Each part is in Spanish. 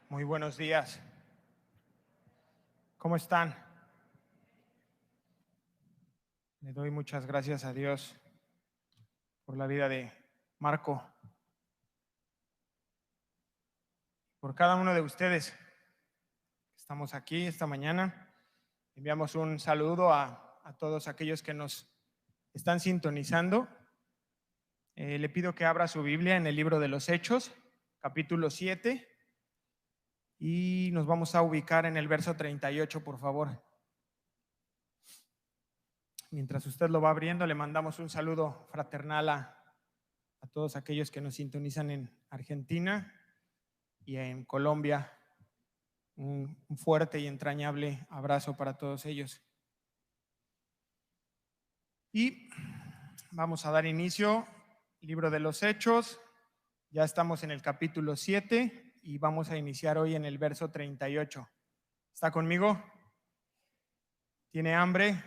Muy buenos días. ¿Cómo están? Le doy muchas gracias a Dios por la vida de Marco, por cada uno de ustedes que estamos aquí esta mañana. Enviamos un saludo a todos aquellos que nos están sintonizando. Le pido que abra su Biblia en el libro de los Hechos, capítulo 7, y nos vamos a ubicar en el verso 38, por favor. Mientras usted lo va abriendo, le mandamos un saludo fraternal a todos aquellos que nos sintonizan en Argentina y en Colombia. Un fuerte y entrañable abrazo para todos ellos. Y vamos a dar inicio, libro de los Hechos. Ya estamos en el capítulo 7 y vamos a iniciar hoy en el verso 38. ¿Está conmigo? ¿Tiene hambre?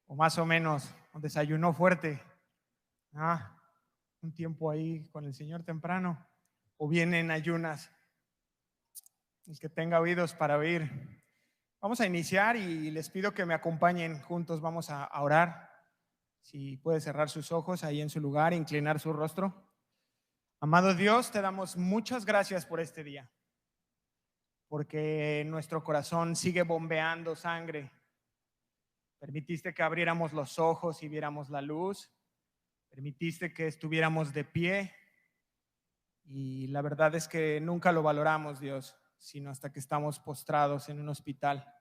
O más o menos, ¿o desayunó fuerte? Un tiempo ahí con el Señor temprano. ¿O viene en ayunas? El que tenga oídos para oír. Vamos a iniciar y les pido que me acompañen juntos. Vamos a orar. Si puede cerrar sus ojos ahí en su lugar, inclinar su rostro. Amado Dios, te damos muchas gracias por este día, porque nuestro corazón sigue bombeando sangre. Permitiste que abriéramos los ojos y viéramos la luz. Permitiste que estuviéramos de pie. Y la verdad es que nunca lo valoramos, Dios, sino hasta que estamos postrados en un hospital.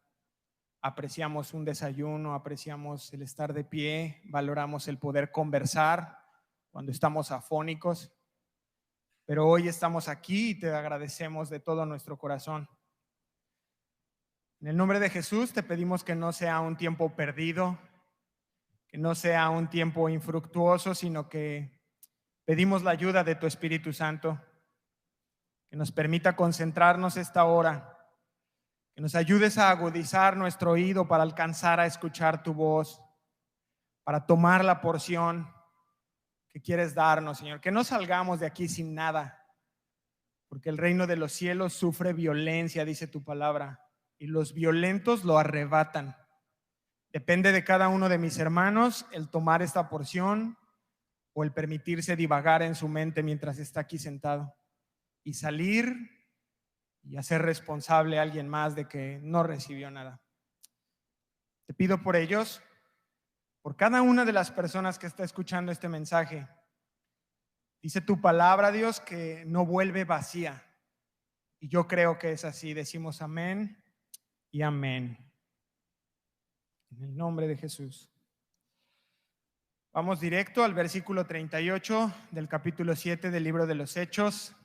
Apreciamos un desayuno, apreciamos el estar de pie, valoramos el poder conversar cuando estamos afónicos. Pero hoy estamos aquí y te agradecemos de todo nuestro corazón. En el nombre de Jesús te pedimos que no sea un tiempo perdido, que no sea un tiempo infructuoso, sino que pedimos la ayuda de tu Espíritu Santo, que nos permita concentrarnos esta hora, que nos ayudes a agudizar nuestro oído para alcanzar a escuchar tu voz, para tomar la porción que quieres darnos, Señor. Que no salgamos de aquí sin nada, porque el reino de los cielos sufre violencia, dice tu palabra, y los violentos lo arrebatan. Depende de cada uno de mis hermanos el tomar esta porción o el permitirse divagar en su mente mientras está aquí sentado y salir y hacer responsable a alguien más de que no recibió nada. Te pido por ellos, por cada una de las personas que está escuchando este mensaje. Dice tu palabra, Dios, que no vuelve vacía. Y yo creo que es así. Decimos amén y amén. En el nombre de Jesús. Vamos directo al versículo 38 del capítulo 7 del libro de los Hechos.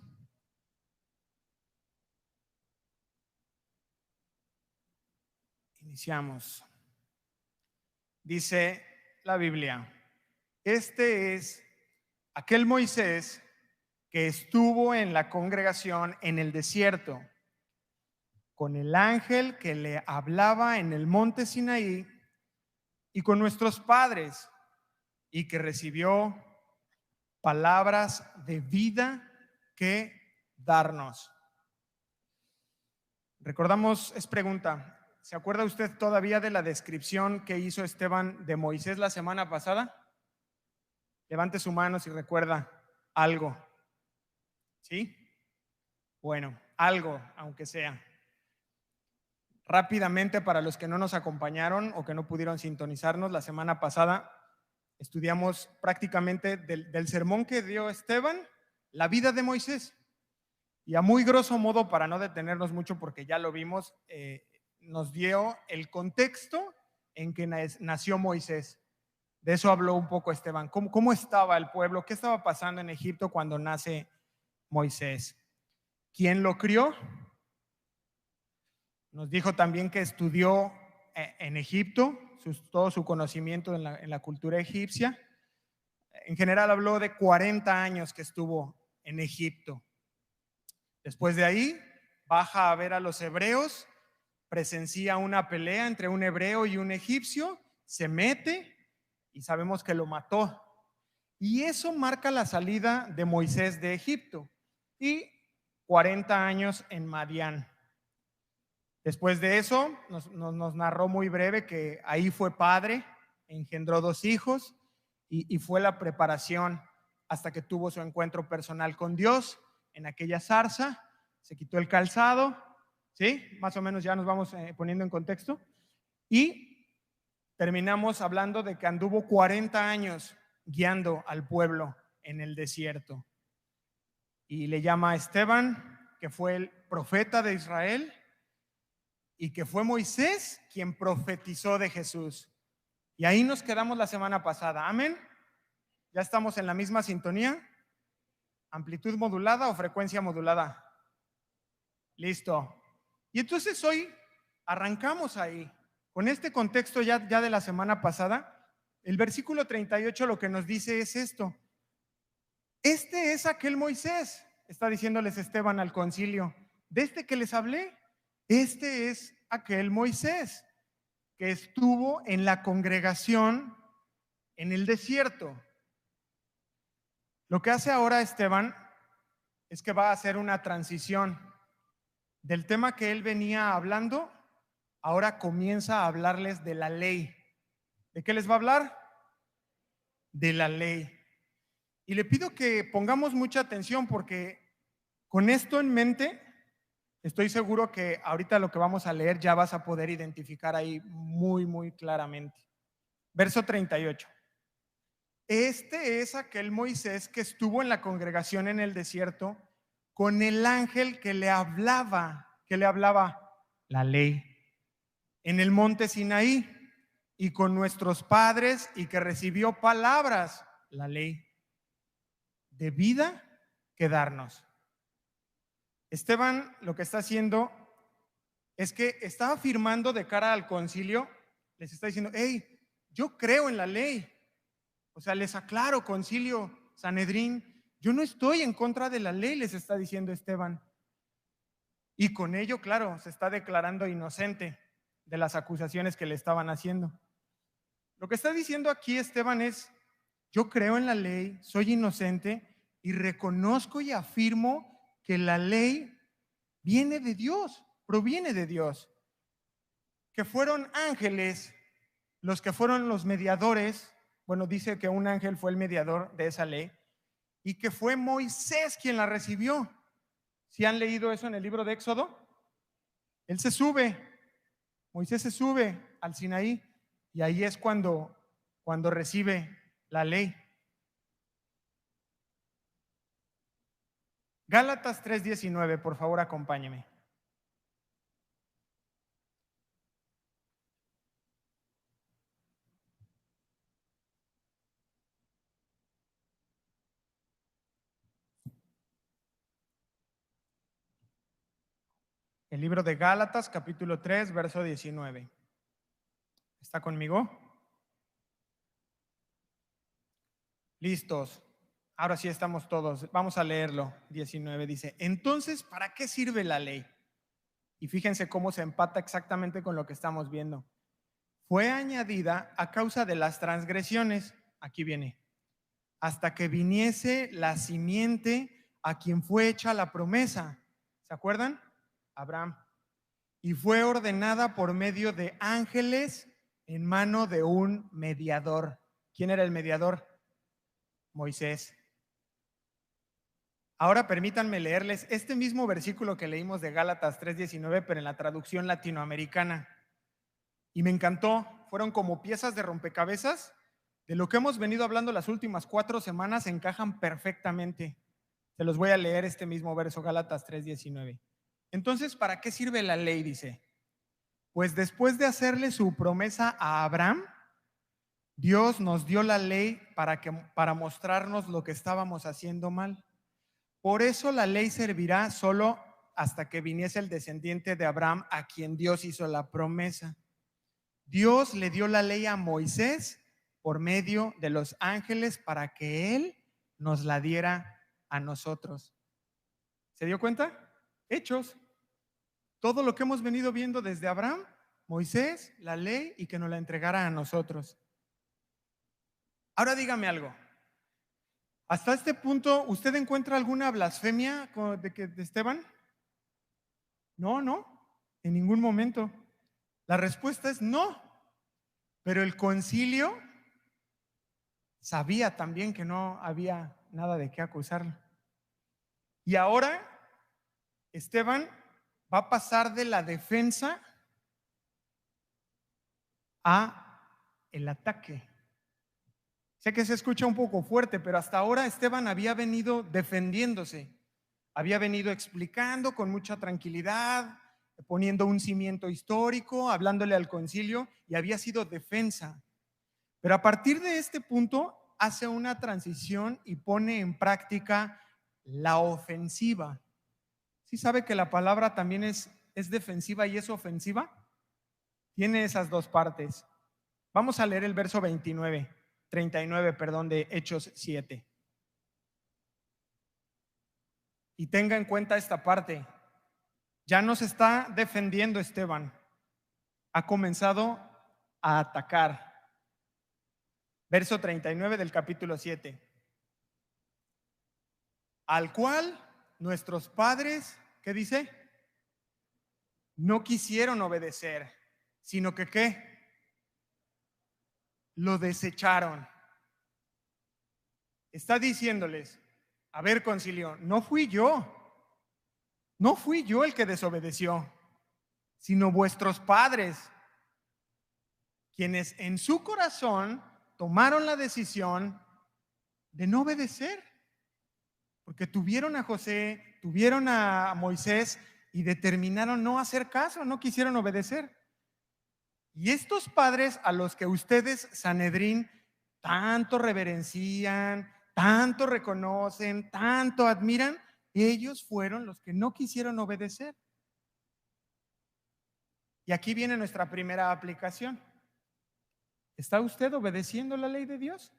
Iniciamos. Dice la Biblia: este es aquel Moisés que estuvo en la congregación en el desierto, con el ángel que le hablaba en el monte Sinaí y con nuestros padres, y que recibió palabras de vida que darnos. Recordamos, es pregunta, ¿se acuerda usted todavía de la descripción que hizo Esteban de Moisés la semana pasada? Levante su mano si recuerda algo. ¿Sí? Bueno, algo, aunque sea. Rápidamente, para los que no nos acompañaron o que no pudieron sintonizarnos, la semana pasada estudiamos prácticamente del sermón que dio Esteban, la vida de Moisés. Y a muy grosso modo, para no detenernos mucho porque ya lo vimos, nos dio el contexto en que nació Moisés. De eso habló un poco Esteban. ¿Cómo estaba el pueblo? ¿Qué estaba pasando en Egipto cuando nace Moisés? ¿Quién lo crió? Nos dijo también que estudió en Egipto, todo su conocimiento en la cultura egipcia. En general habló de 40 años que estuvo en Egipto. Después de ahí baja a ver a los hebreos, presencia una pelea entre un hebreo y un egipcio, se mete y sabemos que lo mató. Y eso marca la salida de Moisés de Egipto. Y 40 años en Madián. Después de eso, nos narró muy breve que ahí fue padre, engendró 2 hijos y fue la preparación hasta que tuvo su encuentro personal con Dios en aquella zarza, se quitó el calzado, ¿sí? Más o menos ya nos vamos poniendo en contexto. Y terminamos hablando de que anduvo 40 años guiando al pueblo en el desierto. Y le llama a Esteban, que fue el profeta de Israel, y que fue Moisés quien profetizó de Jesús. Y ahí nos quedamos la semana pasada. Amén. ¿Ya estamos en la misma sintonía? ¿Amplitud modulada o frecuencia modulada? Listo. Y entonces hoy arrancamos ahí. Con este contexto ya de la semana pasada, el versículo 38 lo que nos dice es esto. Este es aquel Moisés, está diciéndoles Esteban al concilio, de este que les hablé. Este es aquel Moisés que estuvo en la congregación en el desierto. Lo que hace ahora Esteban es que va a hacer una transición del tema que él venía hablando. Ahora comienza a hablarles de la ley. ¿De qué les va a hablar? De la ley. Y le pido que pongamos mucha atención porque con esto en mente, estoy seguro que ahorita lo que vamos a leer ya vas a poder identificar ahí muy, muy claramente. Verso 38. Este es aquel Moisés que estuvo en la congregación en el desierto con el ángel que le hablaba la ley en el monte Sinaí y con nuestros padres y que recibió palabras, la ley, de vida que darnos. Esteban lo que está haciendo es que está afirmando de cara al concilio, les está diciendo, hey, yo creo en la ley. O sea, les aclaro, concilio, Sanedrín, yo no estoy en contra de la ley, les está diciendo Esteban. Y con ello, claro, se está declarando inocente de las acusaciones que le estaban haciendo. Lo que está diciendo aquí Esteban es, yo creo en la ley, soy inocente y reconozco y afirmo que la ley viene de Dios, proviene de Dios. Que fueron ángeles los que fueron los mediadores. Bueno, dice que un ángel fue el mediador de esa ley y que fue Moisés quien la recibió. ¿Sí han leído eso en el libro de Éxodo? Él se sube, Moisés se sube al Sinaí y ahí es cuando recibe la ley. Gálatas 3:19, por favor, acompáñeme. El libro de Gálatas, capítulo 3, verso 19. ¿Está conmigo? Listos. Ahora sí estamos todos. Vamos a leerlo. 19 dice, entonces, ¿para qué sirve la ley? Y fíjense cómo se empata exactamente con lo que estamos viendo. Fue añadida a causa de las transgresiones. Aquí viene. Hasta que viniese la simiente a quien fue hecha la promesa. ¿Se acuerdan? Abraham. Y fue ordenada por medio de ángeles en mano de un mediador. ¿Quién era el mediador? Moisés. Ahora permítanme leerles este mismo versículo que leímos de Gálatas 3:19, pero en la traducción latinoamericana. Y me encantó, fueron como piezas de rompecabezas. De lo que hemos venido hablando las últimas 4 semanas encajan perfectamente. Se los voy a leer este mismo verso, Gálatas 3:19. Entonces, ¿para qué sirve la ley? Dice, pues después de hacerle su promesa a Abraham, Dios nos dio la ley para mostrarnos lo que estábamos haciendo mal. Por eso la ley servirá solo hasta que viniese el descendiente de Abraham a quien Dios hizo la promesa. Dios le dio la ley a Moisés por medio de los ángeles para que él nos la diera a nosotros. ¿Se dio cuenta? Hechos. Todo lo que hemos venido viendo desde Abraham, Moisés, la ley y que nos la entregara a nosotros. Ahora dígame algo. Hasta este punto, ¿usted encuentra alguna blasfemia de Esteban? No, no, en ningún momento. La respuesta es no, pero el concilio sabía también que no había nada de qué acusarlo. Y ahora Esteban va a pasar de la defensa a el ataque. Sé que se escucha un poco fuerte, pero hasta ahora Esteban había venido defendiéndose, había venido explicando con mucha tranquilidad, poniendo un cimiento histórico, hablándole al concilio, y había sido defensa. Pero a partir de este punto hace una transición y pone en práctica la ofensiva. ¿Sí sabe que la palabra también es defensiva y es ofensiva? Tiene esas dos partes. Vamos a leer el verso 39, perdón, de Hechos 7. Y tenga en cuenta esta parte. Ya no se está defendiendo Esteban. Ha comenzado a atacar. Verso 39 del capítulo 7. Al cual nuestros padres, ¿qué dice? No quisieron obedecer, sino que ¿qué? Lo desecharon. Está diciéndoles, a ver, concilio, no fui yo el que desobedeció, sino vuestros padres, quienes en su corazón tomaron la decisión de no obedecer, porque tuvieron a José, tuvieron a Moisés y determinaron no hacer caso, no quisieron obedecer. Y estos padres a los que ustedes, Sanedrín, tanto reverencian, tanto reconocen, tanto admiran, ellos fueron los que no quisieron obedecer. Y aquí viene nuestra primera aplicación. ¿Está usted obedeciendo la ley de Dios?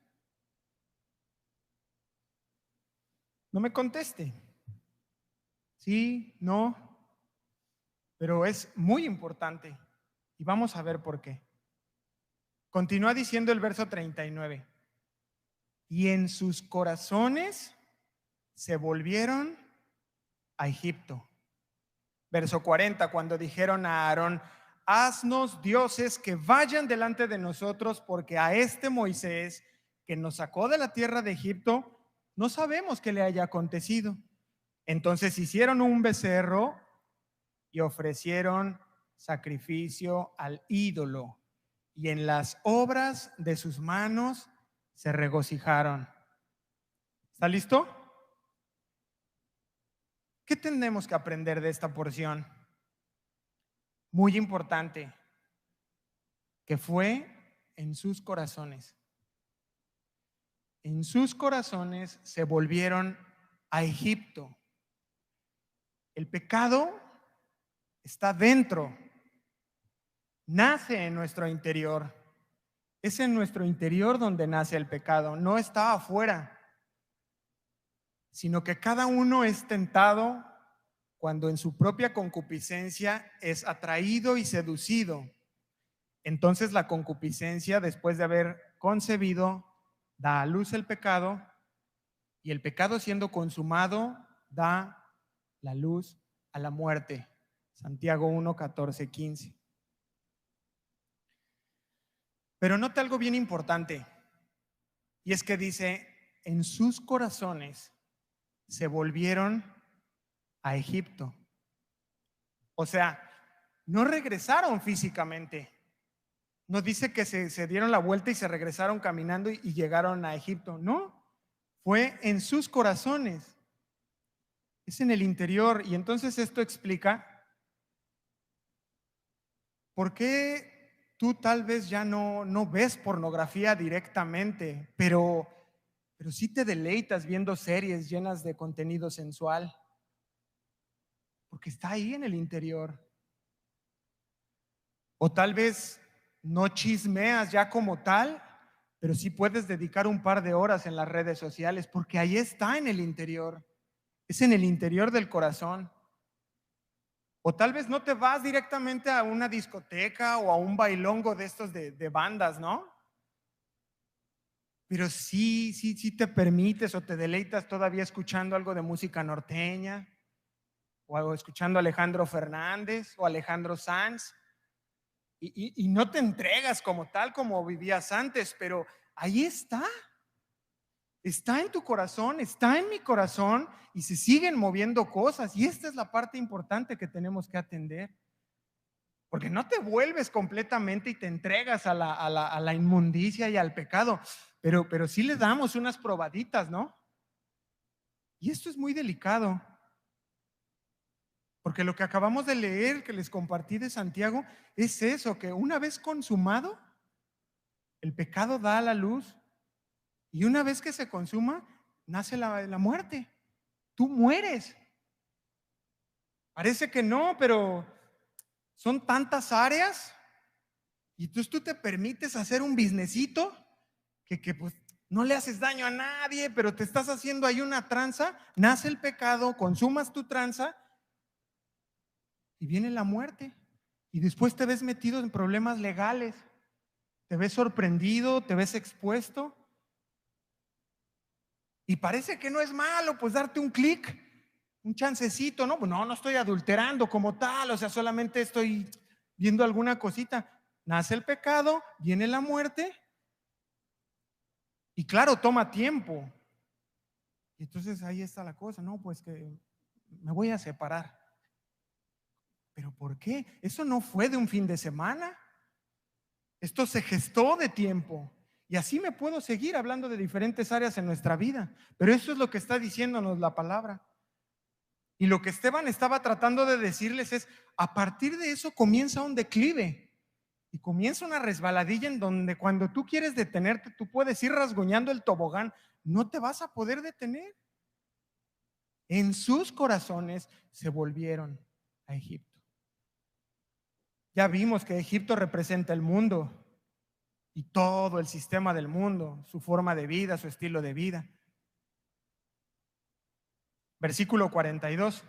No me conteste. Sí, no, pero es muy importante y vamos a ver por qué. Continúa diciendo el verso 39. Y en sus corazones se volvieron a Egipto. Verso 40, cuando dijeron a Aarón, haznos dioses que vayan delante de nosotros, porque a este Moisés que nos sacó de la tierra de Egipto, no sabemos qué le haya acontecido. Entonces hicieron un becerro y ofrecieron sacrificio al ídolo, y en las obras de sus manos se regocijaron. ¿Está listo? ¿Qué tenemos que aprender de esta porción? Muy importante, que fue en sus corazones. En sus corazones se volvieron a Egipto. El pecado está dentro, nace en nuestro interior. Es en nuestro interior donde nace el pecado, no está afuera, sino que cada uno es tentado cuando en su propia concupiscencia es atraído y seducido. Entonces la concupiscencia, después de haber concebido, da a luz el pecado, y el pecado siendo consumado da la luz a la muerte. Santiago 1, 14, 15. Pero note algo bien importante, y es que dice, en sus corazones se volvieron a Egipto. O sea, no regresaron físicamente. No dice que se dieron la vuelta y se regresaron caminando y llegaron a Egipto. No, fue en sus corazones. Es en el interior. Y entonces esto explica por qué tú tal vez ya no ves pornografía directamente, pero sí te deleitas viendo series llenas de contenido sensual, porque está ahí en el interior. O tal vez no chismeas ya como tal, pero sí puedes dedicar un par de horas en las redes sociales, porque ahí está en el interior. Es en el interior del corazón. O tal vez no te vas directamente a una discoteca o a un bailongo de estos de bandas, ¿no? pero sí te permites o te deleitas todavía escuchando algo de música norteña o escuchando a Alejandro Fernández o Alejandro Sanz y no te entregas como tal como vivías antes, pero ahí está en tu corazón, está en mi corazón y se siguen moviendo cosas y esta es la parte importante que tenemos que atender. Porque no te vuelves completamente y te entregas a la inmundicia y al pecado, pero sí le damos unas probaditas, ¿no? Y esto es muy delicado, porque lo que acabamos de leer, que les compartí de Santiago, es eso, que una vez consumado, el pecado da a la luz y una vez que se consuma, nace la muerte. Tú mueres. Parece que no, pero son tantas áreas y entonces tú te permites hacer un businessito que pues no le haces daño a nadie, pero te estás haciendo ahí una tranza, nace el pecado, consumas tu tranza y viene la muerte. Y después te ves metido en problemas legales, te ves sorprendido, te ves expuesto. Y parece que no es malo, pues darte un clic, un chancecito, ¿no? Pues no estoy adulterando como tal, o sea, solamente estoy viendo alguna cosita. Nace el pecado, viene la muerte y claro, toma tiempo. Y entonces ahí está la cosa, no, pues que me voy a separar. ¿Pero por qué? Eso no fue de un fin de semana. Esto se gestó de tiempo. Y así me puedo seguir hablando de diferentes áreas en nuestra vida. Pero eso es lo que está diciéndonos la palabra. Y lo que Esteban estaba tratando de decirles es, a partir de eso comienza un declive. Y comienza una resbaladilla en donde cuando tú quieres detenerte, tú puedes ir rasguñando el tobogán. No te vas a poder detener. En sus corazones se volvieron a Egipto. Ya vimos que Egipto representa el mundo y todo el sistema del mundo, su forma de vida, su estilo de vida. Versículo 42.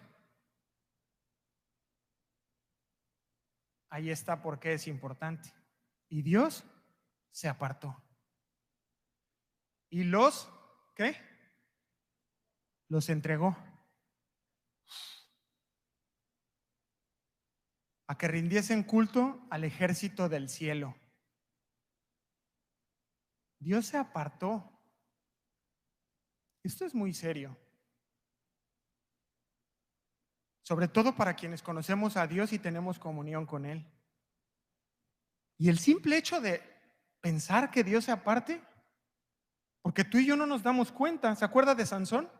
Ahí está por qué es importante. Y Dios se apartó. Y ¿qué? Los entregó a que rindiesen culto al ejército del cielo. Dios se apartó. Esto es muy serio. Sobre todo para quienes conocemos a Dios y tenemos comunión con Él. Y el simple hecho de pensar que Dios se aparte, porque tú y yo no nos damos cuenta. ¿Se acuerda de Sansón?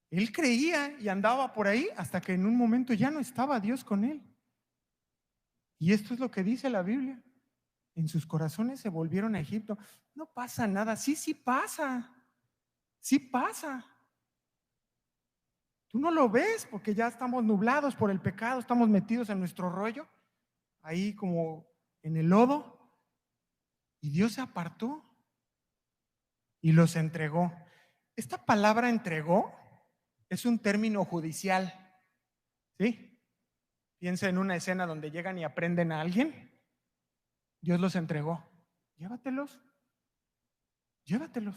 Él creía y andaba por ahí hasta que en un momento ya no estaba Dios con él. Y esto es lo que dice la Biblia. En sus corazones se volvieron a Egipto. No pasa nada. Sí pasa. Sí pasa. Tú no lo ves porque ya estamos nublados por el pecado, estamos metidos en nuestro rollo, ahí como en el lodo. Y Dios se apartó y los entregó. Esta palabra entregó es un término judicial, ¿sí? Piensa en una escena donde llegan y aprenden a alguien. Dios los entregó. Llévatelos, llévatelos.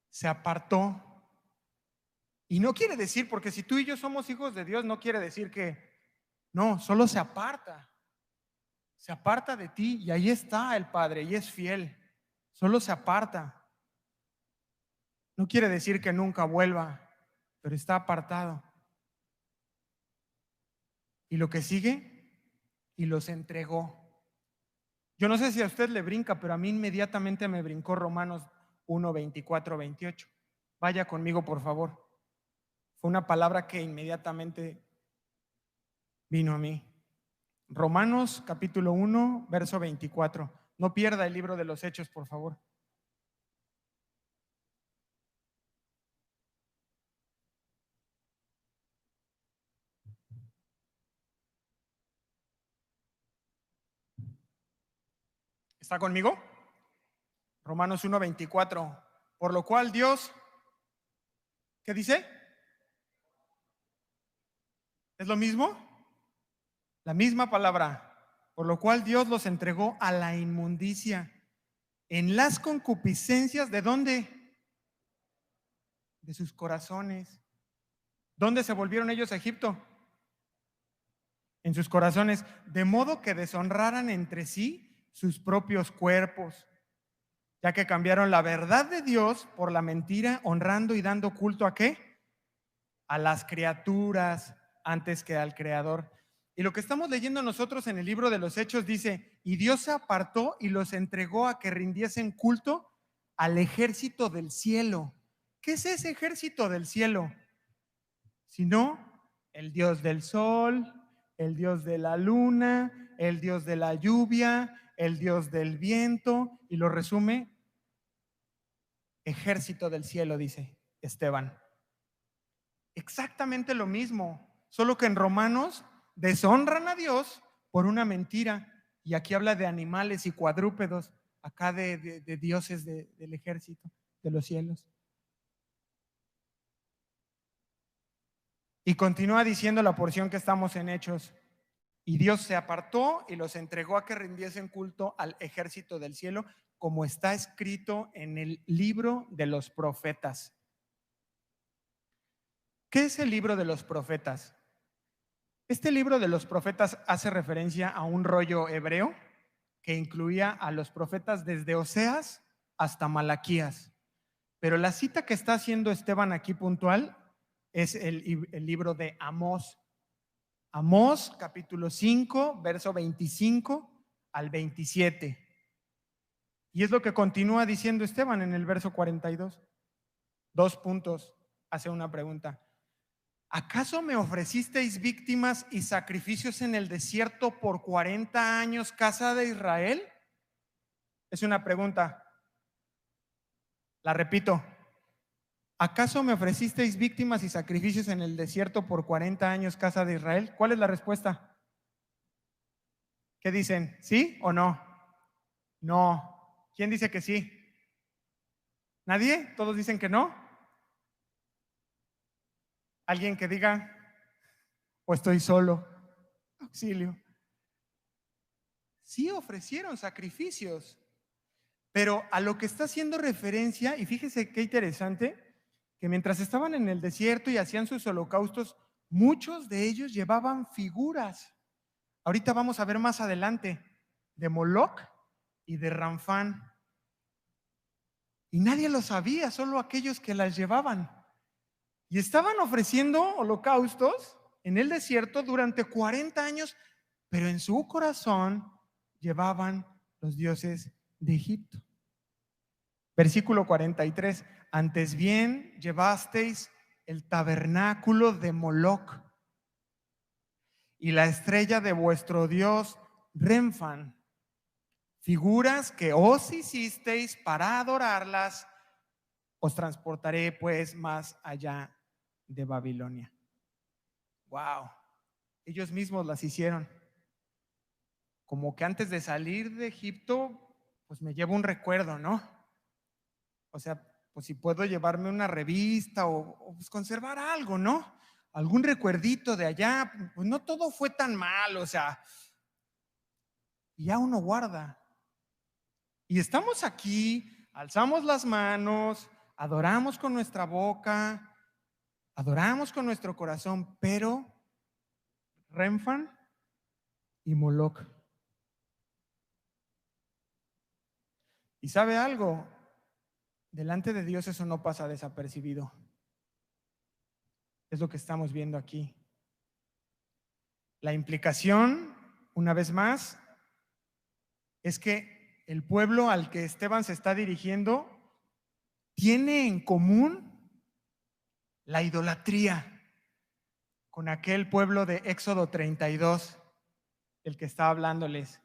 Se apartó. Y no quiere decir, porque si tú y yo somos hijos de Dios, no quiere decir que, no, solo se aparta. Se aparta de ti y ahí está el Padre y es fiel. Solo se aparta. No quiere decir que nunca vuelva, pero está apartado. Y lo que sigue, y los entregó. Yo no sé si a usted le brinca, pero a mí inmediatamente me brincó Romanos 1, 24, 28. Vaya conmigo, por favor. Fue una palabra que inmediatamente vino a mí. Romanos capítulo 1, verso 24. No pierda el libro de los Hechos, por favor. ¿Está conmigo? Romanos 1, 24. Por lo cual Dios, ¿qué dice? ¿Es lo mismo? La misma palabra. por lo cual Dios los entregó a la inmundicia en las concupiscencias, ¿de dónde? De sus corazones. ¿Dónde se volvieron ellos a Egipto? En sus corazones, de modo que deshonraran entre sí sus propios cuerpos, ya que cambiaron la verdad de Dios por la mentira, honrando y dando culto ¿a qué? A las criaturas antes que al Creador. Y lo que estamos leyendo nosotros en el libro de los Hechos dice, y Dios se apartó y los entregó a que rindiesen culto al ejército del cielo. ¿Qué es ese ejército del cielo? Sino el Dios del sol, el Dios de la luna, el Dios de la lluvia, el Dios del viento, y lo resume, ejército del cielo, dice Esteban. Exactamente lo mismo, solo que en Romanos deshonran a Dios por una mentira, y aquí habla de animales y cuadrúpedos, acá de dioses del ejército de los cielos. Y continúa diciendo la porción que estamos en Hechos. Y Dios se apartó y los entregó a que rindiesen culto al ejército del cielo, como está escrito en el libro de los profetas. ¿Qué es el libro de los profetas? Este libro de los profetas hace referencia a un rollo hebreo que incluía a los profetas desde Oseas hasta Malaquías. Pero la cita que está haciendo Esteban aquí puntual es el libro de Amós. Amós, capítulo 5, verso 25 al 27. Y es lo que continúa diciendo Esteban en el verso 42. 2 puntos, hace una pregunta. ¿Acaso me ofrecisteis víctimas y sacrificios en el desierto por 40 años, casa de Israel? Es una pregunta. La repito. ¿Acaso me ofrecisteis víctimas y sacrificios en el desierto por 40 años, casa de Israel? ¿Cuál es la respuesta? ¿Qué dicen? ¿Sí o no? No. ¿Quién dice que sí? ¿Nadie? ¿Todos dicen que no? ¿Alguien que diga, o estoy solo? Auxilio. Sí ofrecieron sacrificios, pero a lo que está haciendo referencia, y fíjese qué interesante, que mientras estaban en el desierto y hacían sus holocaustos, muchos de ellos llevaban figuras. Ahorita vamos a ver más adelante de Moloch y de Ranfán. Y nadie lo sabía, solo aquellos que las llevaban. Y estaban ofreciendo holocaustos en el desierto durante 40 años, pero en su corazón llevaban los dioses de Egipto. Versículo 43. Antes bien llevasteis el tabernáculo de Moloch y la estrella de vuestro dios Renfán, figuras que os hicisteis para adorarlas. Os transportaré pues más allá de Babilonia. Wow, ellos mismos las hicieron. Como que antes de salir de Egipto, pues me llevo un recuerdo, ¿no? O sea, pues si puedo llevarme una revista o pues conservar algo, ¿no? Algún recuerdito de allá, pues no todo fue tan mal, o sea, y ya uno guarda. Y estamos aquí, alzamos las manos, adoramos con nuestra boca, adoramos con nuestro corazón, pero Renfán y Moloch. ¿Y sabe algo? Delante de Dios eso no pasa desapercibido. Es lo que estamos viendo aquí. La implicación, una vez más, es que el pueblo al que Esteban se está dirigiendo tiene en común la idolatría con aquel pueblo de Éxodo 32, el que está hablándoles.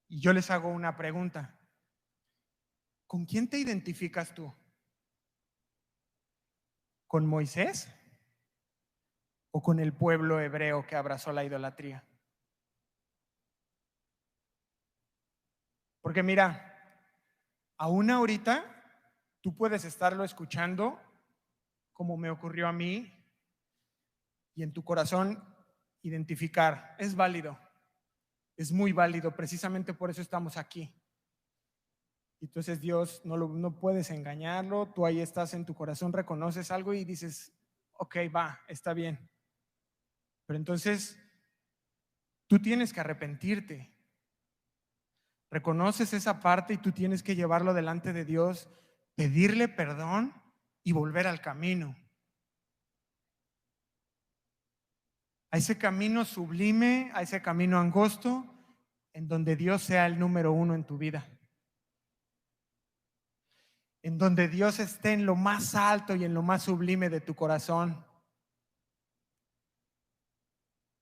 Y yo les hago una pregunta. ¿Con quién te identificas tú? ¿Con Moisés o con el pueblo hebreo que abrazó la idolatría? Porque mira, aún ahorita tú puedes estarlo escuchando como me ocurrió a mí y en tu corazón identificar, es válido. es muy válido, precisamente por eso estamos aquí. Entonces Dios no puedes engañarlo, tú ahí estás en tu corazón, reconoces algo y dices, ok, va, está bien. Pero entonces tú tienes que arrepentirte. Reconoces esa parte y tú tienes que llevarlo delante de Dios, pedirle perdón y volver al camino. A ese camino sublime, a ese camino angosto, en donde Dios sea el número uno en tu vida. En donde Dios esté en lo más alto y en lo más sublime de tu corazón.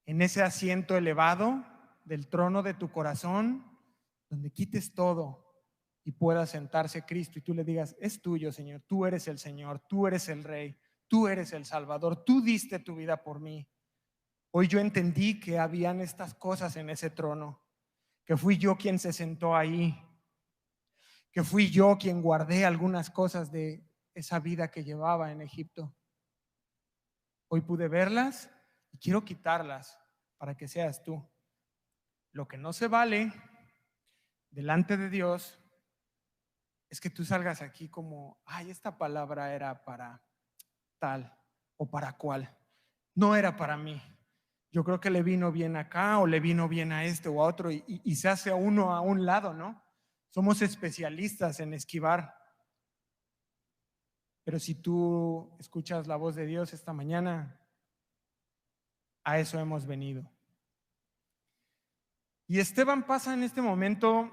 En ese asiento elevado del trono de tu corazón, donde quites todo y pueda sentarse Cristo y tú le digas, es tuyo, Señor, tú eres el Señor, tú eres el Rey, tú eres el Salvador, tú diste tu vida por mí. Hoy yo entendí que habían estas cosas en ese trono, que fui yo quien se sentó ahí, que fui yo quien guardé algunas cosas de esa vida que llevaba en Egipto. Hoy pude verlas y quiero quitarlas para que seas tú. Lo que no se vale delante de Dios es que tú salgas aquí como, ay, esta palabra era para tal o para cual. No era para mí. Yo creo que le vino bien acá o le vino bien a este o a otro y se hace a uno a un lado, ¿no? Somos especialistas en esquivar. Pero si tú escuchas la voz de Dios esta mañana, a eso hemos venido. Y Esteban pasa en este momento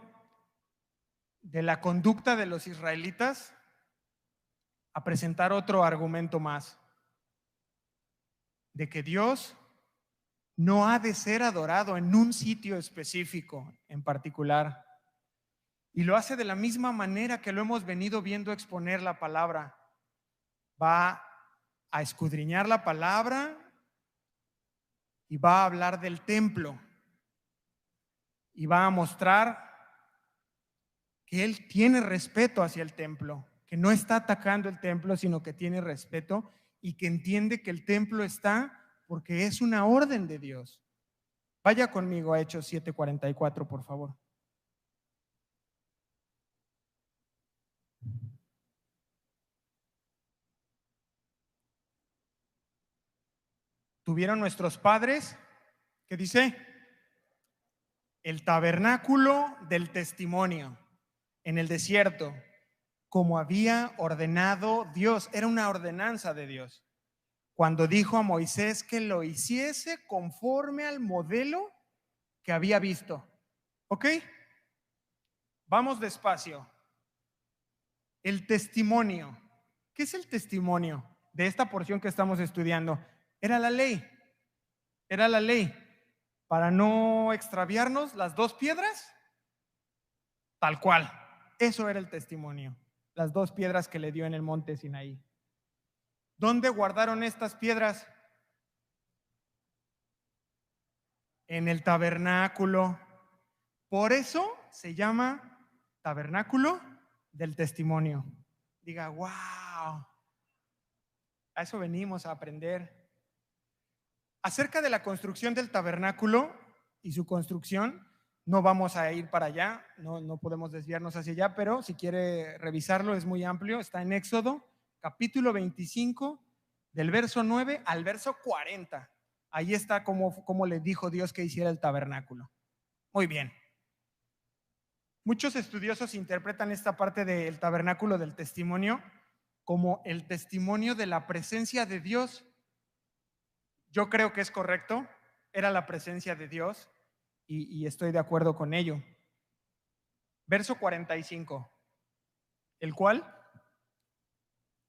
de la conducta de los israelitas a presentar otro argumento más, de que Dios no ha de ser adorado en un sitio específico en particular. Y lo hace de la misma manera que lo hemos venido viendo exponer la palabra. Va a escudriñar la palabra y va a hablar del templo. Y va a mostrar que él tiene respeto hacia el templo, que no está atacando el templo, sino que tiene respeto y que entiende que el templo está porque es una orden de Dios. Vaya conmigo a Hechos 7:44, por favor. Tuvieron nuestros padres, ¿qué dice? El tabernáculo del testimonio en el desierto, como había ordenado Dios. Era una ordenanza de Dios. Cuando dijo a Moisés que lo hiciese conforme al modelo que había visto. ¿Ok? Vamos despacio. El testimonio. ¿Qué es el testimonio de esta porción que estamos estudiando? Era la ley. Era la ley. Para no extraviarnos, las dos piedras, tal cual. Eso era el testimonio. Las dos piedras que le dio en el monte Sinaí. ¿Dónde guardaron estas piedras? En el tabernáculo. Por eso se llama tabernáculo del testimonio. Diga, wow, a eso venimos a aprender. Acerca de la construcción del tabernáculo y su construcción, no vamos a ir para allá, no podemos desviarnos hacia allá, pero si quiere revisarlo es muy amplio, está en Éxodo, capítulo 25, del verso 9 al verso 40. Ahí está cómo le dijo Dios que hiciera el tabernáculo. Muy bien. Muchos estudiosos interpretan esta parte del tabernáculo del testimonio como el testimonio de la presencia de Dios. Yo creo que es correcto, era la presencia de Dios y estoy de acuerdo con ello. Verso 45, el cual,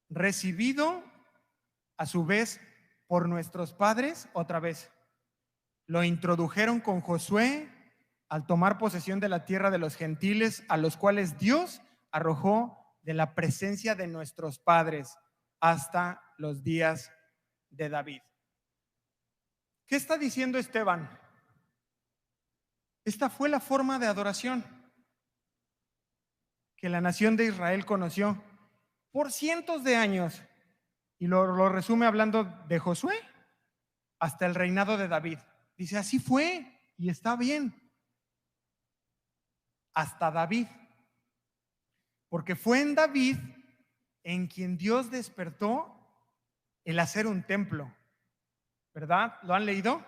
recibido a su vez por nuestros padres, otra vez, lo introdujeron con Josué al tomar posesión de la tierra de los gentiles, a los cuales Dios arrojó de la presencia de nuestros padres hasta los días de David. ¿Qué está diciendo Esteban? Esta fue la forma de adoración que la nación de Israel conoció por cientos de años. Y lo resume hablando de Josué hasta el reinado de David. Dice, así fue y está bien. hasta David. Porque fue en David en quien Dios despertó el hacer un templo. ¿Verdad? ¿Lo han leído?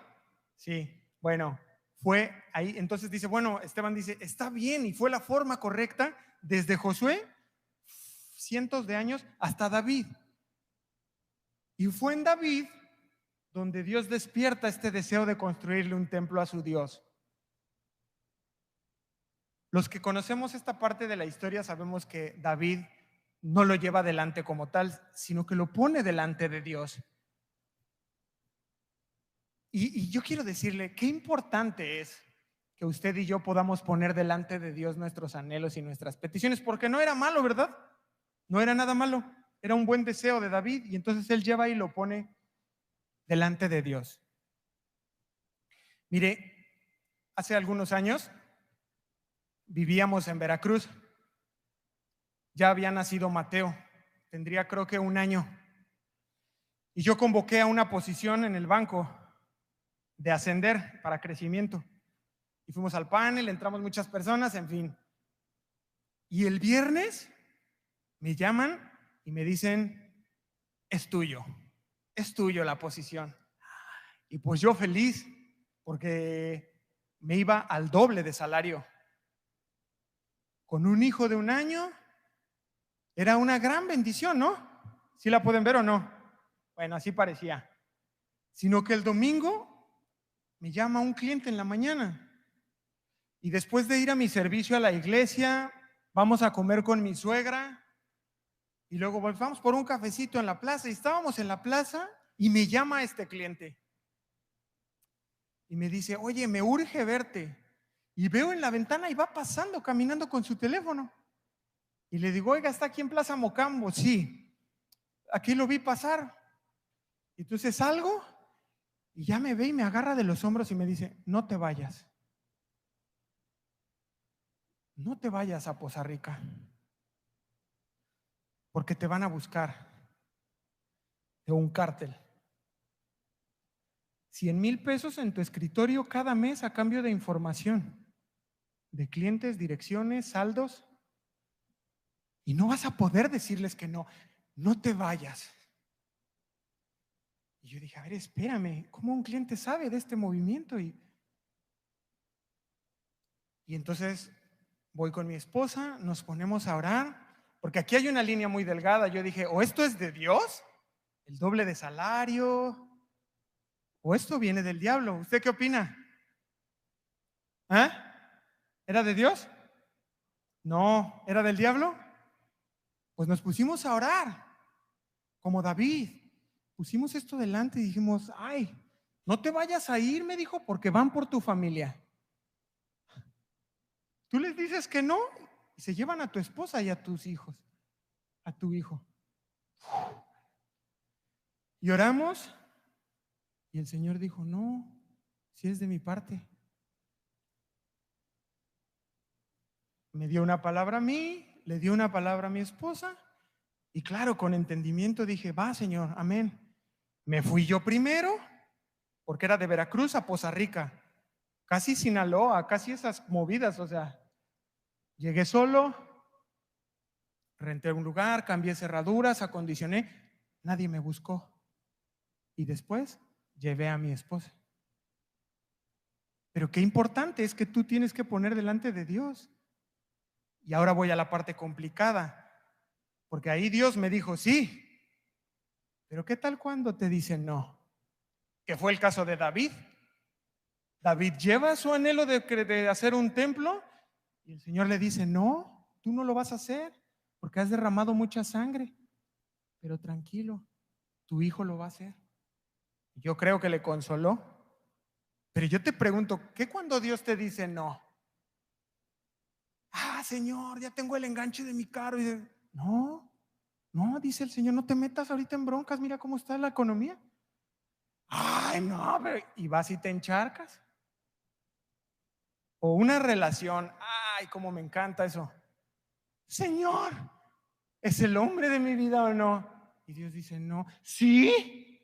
Sí. Bueno, fue ahí. Entonces dice, bueno, Esteban dice, está bien, y fue la forma correcta desde Josué, cientos de años, hasta David. Y fue en David donde Dios despierta este deseo de construirle un templo a su Dios. Los que conocemos esta parte de la historia sabemos que David no lo lleva adelante como tal, sino que lo pone delante de Dios. Y yo quiero decirle qué importante es que usted y yo podamos poner delante de Dios nuestros anhelos y nuestras peticiones, porque no era malo, ¿verdad? No era nada malo, era un buen deseo de David, y entonces él lleva y lo pone delante de Dios. Mire, hace algunos años vivíamos en Veracruz. Ya había nacido Mateo, tendría creo que 1 año. Y yo convoqué a una posición en el banco de ascender para crecimiento. Y fuimos al panel, entramos muchas personas, en fin. Y el viernes me llaman y me dicen, es tuyo la posición. Y pues yo feliz, porque me iba al doble de salario. Con un hijo de 1 año, era una gran bendición, ¿no? ¿Sí la pueden ver o no? Bueno, así parecía. Sino que el domingo me llama un cliente en la mañana. Y después de ir a mi servicio a la iglesia, vamos a comer con mi suegra. Y luego vamos por un cafecito en la plaza. Y estábamos en la plaza y me llama este cliente. Y me dice, oye, me urge verte. Y veo en la ventana y va pasando, caminando con su teléfono. Y le digo, oiga, ¿está aquí en Plaza Mocambo? Sí, aquí lo vi pasar. Y entonces salgo y ya me ve y me agarra de los hombros y me dice, no te vayas. No te vayas a Poza Rica, porque te van a buscar de un cártel. 100,000 pesos en tu escritorio cada mes a cambio de información, de clientes, direcciones, saldos. Y no vas a poder decirles que no, no te vayas. Y yo dije, a ver, espérame, ¿cómo un cliente sabe de este movimiento? Y entonces voy con mi esposa, nos ponemos a orar, porque aquí hay una línea muy delgada. Yo dije, o esto es de Dios, el doble de salario, o esto viene del diablo. ¿Usted qué opina? ¿Ah? ¿Era de Dios? No, ¿era del diablo? Pues nos pusimos a orar, como David. Pusimos esto delante y dijimos, ay, no te vayas a ir, me dijo, porque van por tu familia. Tú les dices que no y se llevan a tu esposa y a tus hijos, a tu hijo. Y oramos y el Señor dijo, no, si es de mi parte. Me dio una palabra a mí, le dio una palabra a mi esposa y claro, con entendimiento dije, va Señor, amén. Me fui yo primero, porque era de Veracruz a Poza Rica, casi Sinaloa, casi esas movidas, o sea, llegué solo, renté un lugar, cambié cerraduras, acondicioné, nadie me buscó. Y después llevé a mi esposa. Pero qué importante es que tú tienes que poner delante de Dios. Y ahora voy a la parte complicada, porque ahí Dios me dijo, sí, pero ¿qué tal cuando te dicen no? Que fue el caso de David. David lleva su anhelo de hacer un templo y el Señor le dice, no, tú no lo vas a hacer porque has derramado mucha sangre, pero tranquilo, tu hijo lo va a hacer. Yo creo que le consoló, pero yo te pregunto, ¿qué cuando Dios te dice no? Ah, Señor, ya tengo el enganche de mi carro. Y dice, no, no, dice el Señor, no te metas ahorita en broncas, mira cómo está la economía. Ay, no, pero, y vas y te encharcas. O una relación, ay, cómo me encanta eso. Señor, ¿es el hombre de mi vida o no? Y Dios dice, no, sí,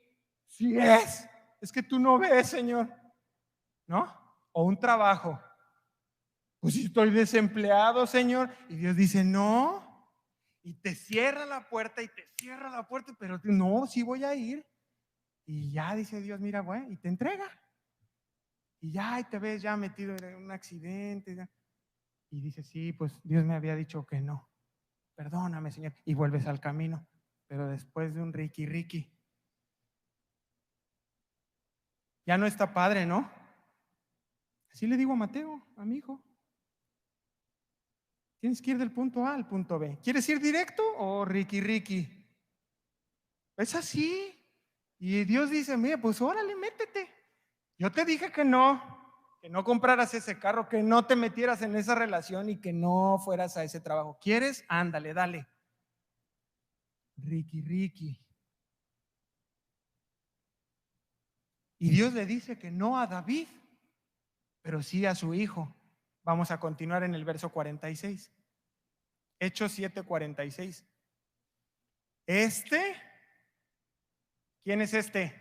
sí es que tú no ves, Señor, ¿no? O un trabajo. Pues si estoy desempleado, Señor. Y Dios dice, no. Y te cierra la puerta y te cierra la puerta, pero no, sí voy a ir. Y ya dice Dios, mira, bueno, y te entrega. Y ya y te ves ya metido en un accidente. Ya. Y dice, sí, pues Dios me había dicho que no. Perdóname, Señor. Y vuelves al camino. Pero después de un riqui. Ya no está padre, ¿no? Así le digo a Mateo, a mi hijo. Tienes que ir del punto A al punto B. ¿Quieres ir directo o riqui? Es así. Y Dios dice, mira, pues órale, métete. Yo te dije que no compraras ese carro, que no te metieras en esa relación y que no fueras a ese trabajo. ¿Quieres? Ándale, dale. Riqui. Y Dios le dice que no a David, pero sí a su hijo. Vamos a continuar en el verso 46. Hechos 7:46. ¿Quién es este?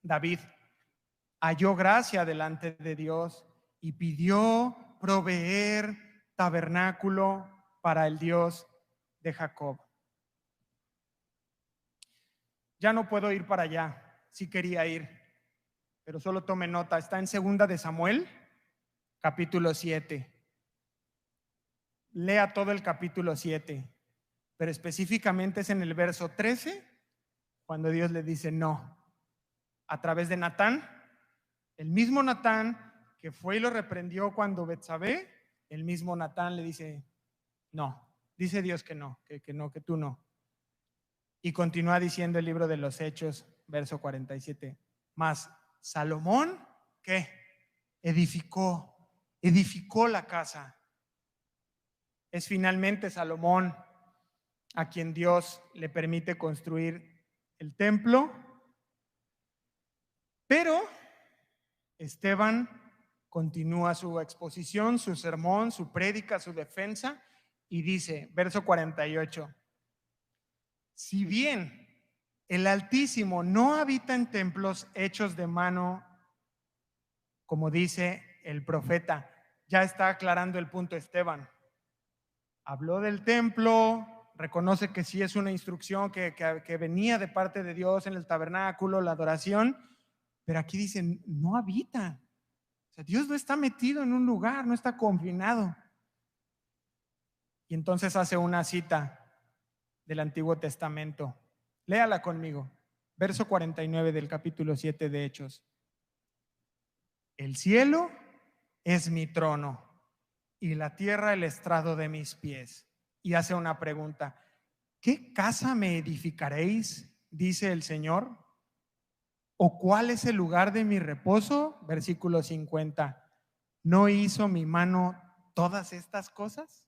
David. Halló gracia delante de Dios y pidió proveer tabernáculo para el Dios de Jacob. Ya no puedo ir para allá, sí quería ir, pero solo tome nota, está en 2 de Samuel, capítulo 7. Lea todo el capítulo 7, pero específicamente es en el verso 13, cuando Dios le dice no, a través de Natán, el mismo Natán que fue y lo reprendió cuando Betsabé, el mismo Natán le dice no, dice Dios que no, que tú no. Y continúa diciendo el libro de los Hechos, verso 47. Mas Salomón, ¿qué? Edificó la casa. Es finalmente Salomón a quien Dios le permite construir el templo. Pero Esteban continúa su exposición, su sermón, su prédica, su defensa, y dice, verso 48, si bien el Altísimo no habita en templos hechos de mano, como dice el profeta, ya está aclarando el punto Esteban. Habló del templo, reconoce que sí es una instrucción que venía de parte de Dios en el tabernáculo, la adoración, pero aquí dicen, no habita. O sea, Dios no está metido en un lugar, no está confinado. Y entonces hace una cita del Antiguo Testamento. Léala conmigo. Verso 49 del capítulo 7 de Hechos. El cielo es mi trono y la tierra el estrado de mis pies. Y hace una pregunta. ¿Qué casa me edificaréis? Dice el Señor. ¿O cuál es el lugar de mi reposo? Versículo 50. ¿No hizo mi mano todas estas cosas?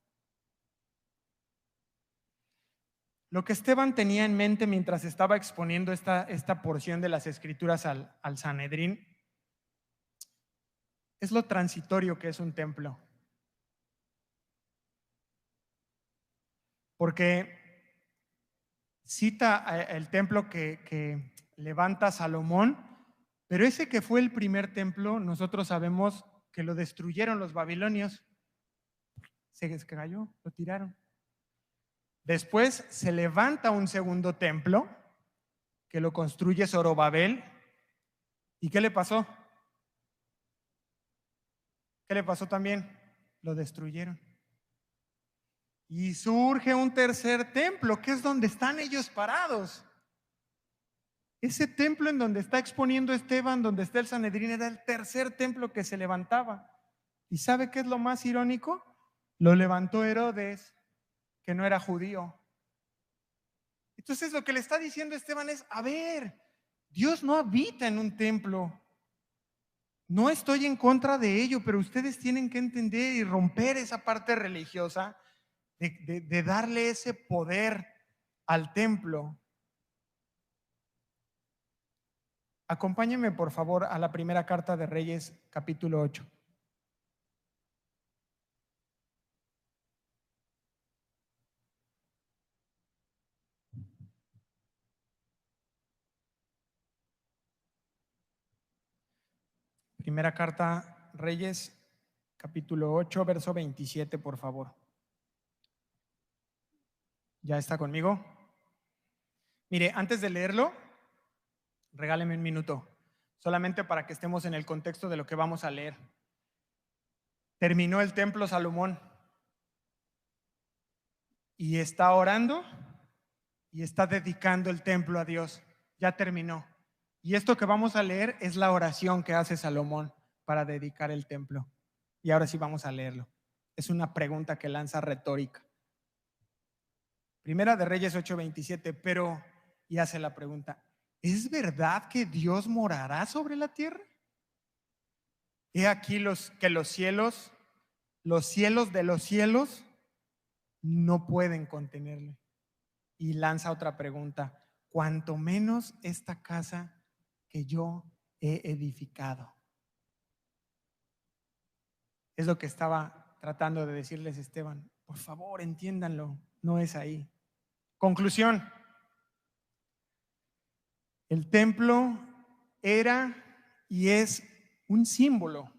Lo que Esteban tenía en mente mientras estaba exponiendo esta porción de las Escrituras al Sanedrín es lo transitorio que es un templo. Porque cita el templo que levanta Salomón, pero ese que fue el primer templo, nosotros sabemos que lo destruyeron los babilonios. Se cayó, lo tiraron. Después se levanta un segundo templo que lo construye Zorobabel. ¿Y qué le pasó? ¿Qué le pasó también? Lo destruyeron. Y surge un tercer templo, que es donde están ellos parados. Ese templo en donde está exponiendo Esteban, donde está el Sanedrín, era el tercer templo que se levantaba. ¿Y sabe qué es lo más irónico? Lo levantó Herodes, que no era judío. Entonces lo que le está diciendo Esteban es, a ver, Dios no habita en un templo. No estoy en contra de ello, pero ustedes tienen que entender y romper esa parte religiosa de darle ese poder al templo. Acompáñenme por favor a la primera carta de Reyes, capítulo 8. Primera carta, Reyes, capítulo 8, verso 27, por favor. ¿Ya está conmigo? Mire, antes de leerlo, regáleme un minuto, solamente para que estemos en el contexto de lo que vamos a leer. Terminó el templo Salomón y está orando y está dedicando el templo a Dios. Ya terminó. Y esto que vamos a leer es la oración que hace Salomón para dedicar el templo. Y ahora sí vamos a leerlo. Es una pregunta que lanza retórica. Primera de Reyes 8:27, pero, y hace la pregunta, ¿es verdad que Dios morará sobre la tierra? He aquí los cielos de los cielos no pueden contenerle. Y lanza otra pregunta, cuanto menos esta casa que yo he edificado. Es lo que estaba tratando de decirles Esteban. Por favor, entiéndanlo, no es ahí. Conclusión. El templo era y es un símbolo.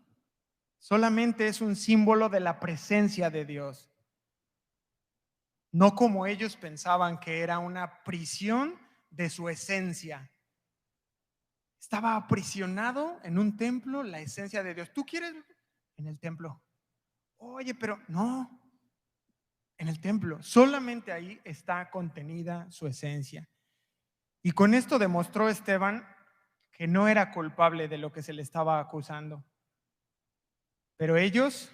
Solamente es un símbolo de la presencia de Dios. No como ellos pensaban que era una prisión de su esencia. Estaba aprisionado en un templo la esencia de Dios. ¿Tú quieres en el templo? Oye, pero no, en el templo. Solamente ahí está contenida su esencia. Y con esto demostró Esteban que no era culpable de lo que se le estaba acusando. Pero ellos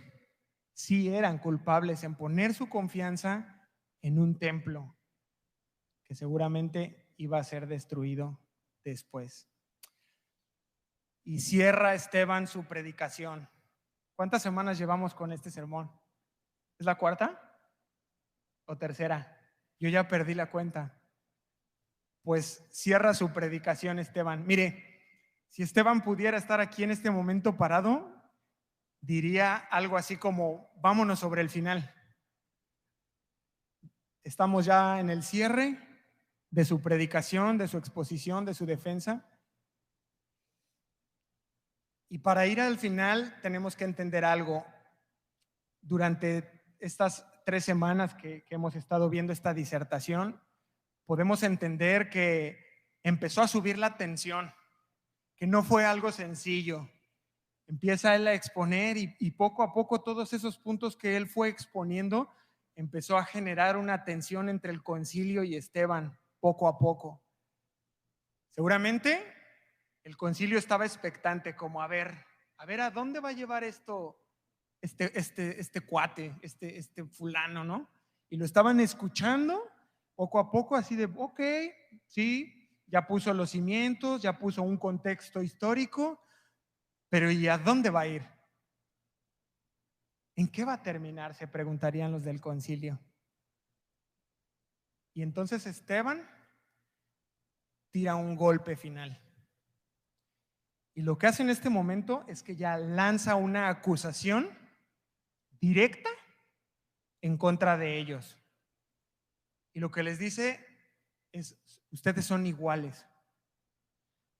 sí eran culpables en poner su confianza en un templo que seguramente iba a ser destruido después. Y cierra Esteban su predicación. ¿Cuántas semanas llevamos con este sermón? ¿Es la cuarta o tercera? Yo ya perdí la cuenta. Pues cierra su predicación Esteban. Mire, si Esteban pudiera estar aquí en este momento parado, diría algo así como, vámonos sobre el final. Estamos ya en el cierre de su predicación, de su exposición, de su defensa. Y para ir al final tenemos que entender algo. Durante estas 3 semanas que hemos estado viendo esta disertación, podemos entender que empezó a subir la tensión, que no fue algo sencillo. Empieza él a exponer y poco a poco todos esos puntos que él fue exponiendo empezó a generar una tensión entre el concilio y Esteban, poco a poco. Seguramente el concilio estaba expectante, como a ver a dónde va a llevar esto este cuate, este fulano, ¿no? Y lo estaban escuchando poco a poco, así de, ok, sí, ya puso los cimientos, ya puso un contexto histórico, pero ¿y a dónde va a ir? ¿En qué va a terminar? Se preguntarían los del concilio. Y entonces Esteban tira un golpe final. Y lo que hace en este momento es que ya lanza una acusación directa en contra de ellos. Y lo que les dice es, ustedes son iguales.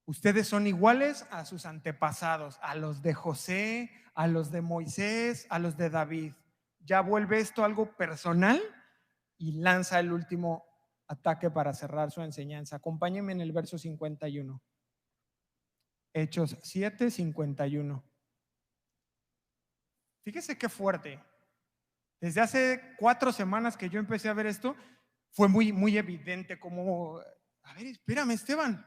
Ustedes son iguales a sus antepasados, a los de José, a los de Moisés, a los de David. Ya vuelve esto algo personal y lanza el último ataque para cerrar su enseñanza. Acompáñenme en el verso 51. Hechos 7:51. Fíjese qué fuerte. Desde hace 4 semanas que yo empecé a ver esto, fue muy evidente como, a ver, espérame, Esteban.